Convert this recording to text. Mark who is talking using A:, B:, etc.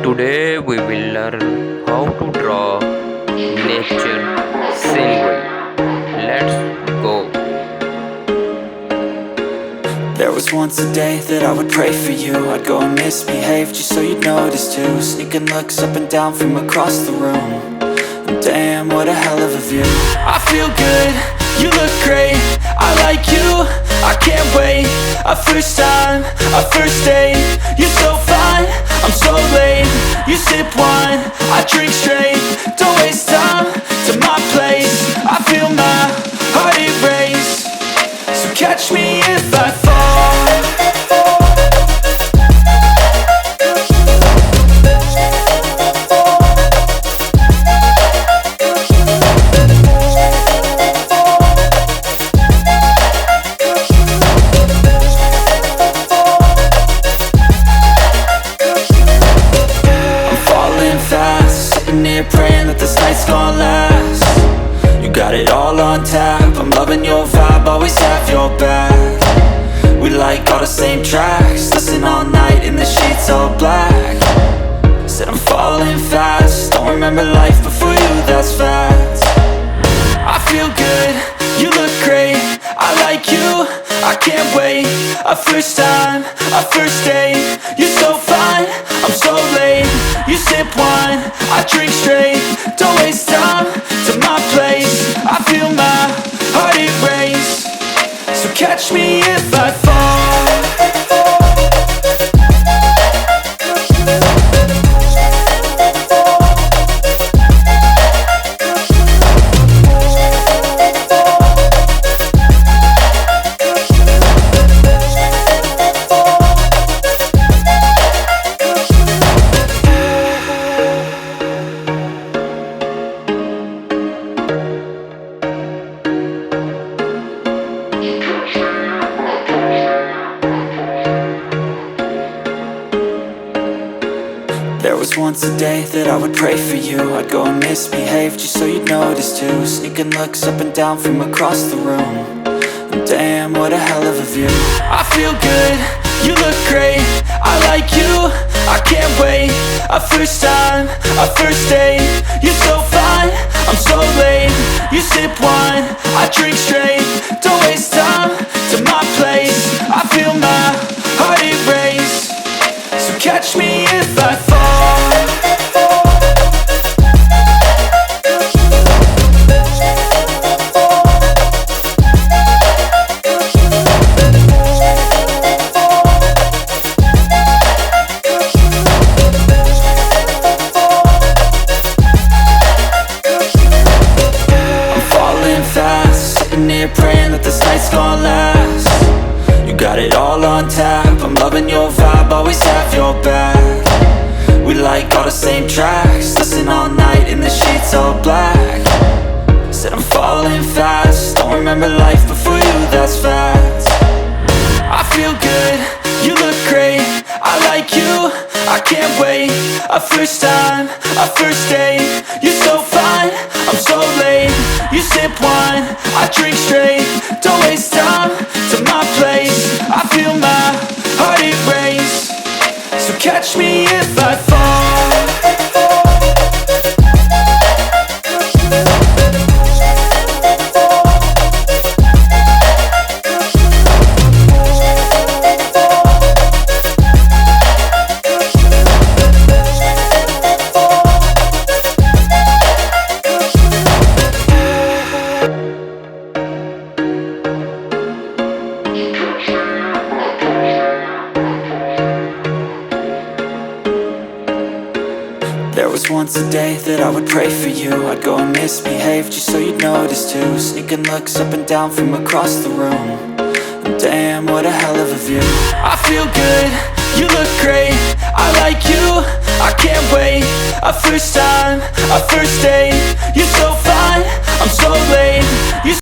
A: Today we will learn how to draw nature scenery. Let's go.
B: There was once a day that I would pray for you. I'd go and misbehave just so you'd notice too. Sneaking looks up and down from across the room. And damn, what a hell of a view. I feel good, you look great, I like you, I can't wait. A first time, a first date. You're so fine, I'm so late. You sip wine, I drink straight. Don't waste time to my place. I feel my heart erase. So catch me if I fall. Praying that this night's gonna last. You got it all on tap, I'm loving your vibe, always have your back. We like all the same tracks, listen all night in the sheets all black. Said I'm falling fast, don't remember life before you, that's fact. I feel good, you look great, I like you, I can't wait. A first time, a first date. You're so fine, I'm so late. You sip wine, I drink straight. Don't waste time to my place. I feel my heart erase. So catch me if I fall. There was once a day that I would pray for you. I'd go and misbehave just so you'd notice too. Sneaking looks up and down from across the room. And damn, what a hell of a view. I feel good, you look great, I like you, I can't wait. A first time, a first date. You're so fine, I'm so late. You sip wine, I drink straight. Don't waste time to my place. I feel my heart erase. So catch me if I fall. Praying that this night's gonna last. You got it all on tap, I'm loving your vibe, always have your back. We like all the same tracks, listen all night in the sheets all black. Said I'm falling fast, don't remember life before you, that's fact. I feel good, you look great, I like you, I can't wait. A first time, a first date. You're so fine, I'm so late. You sip wine, I drink straight. Don't waste time to my place. I feel my heart erase. So catch me if I fall. There was once a day that I would pray for you. I'd go and misbehave just so you'd notice too. Sneaking looks up and down from across the room. And damn, what a hell of a view. I feel good, you look great, I like you, I can't wait. A first time, a first date. You're so fine, I'm so late. You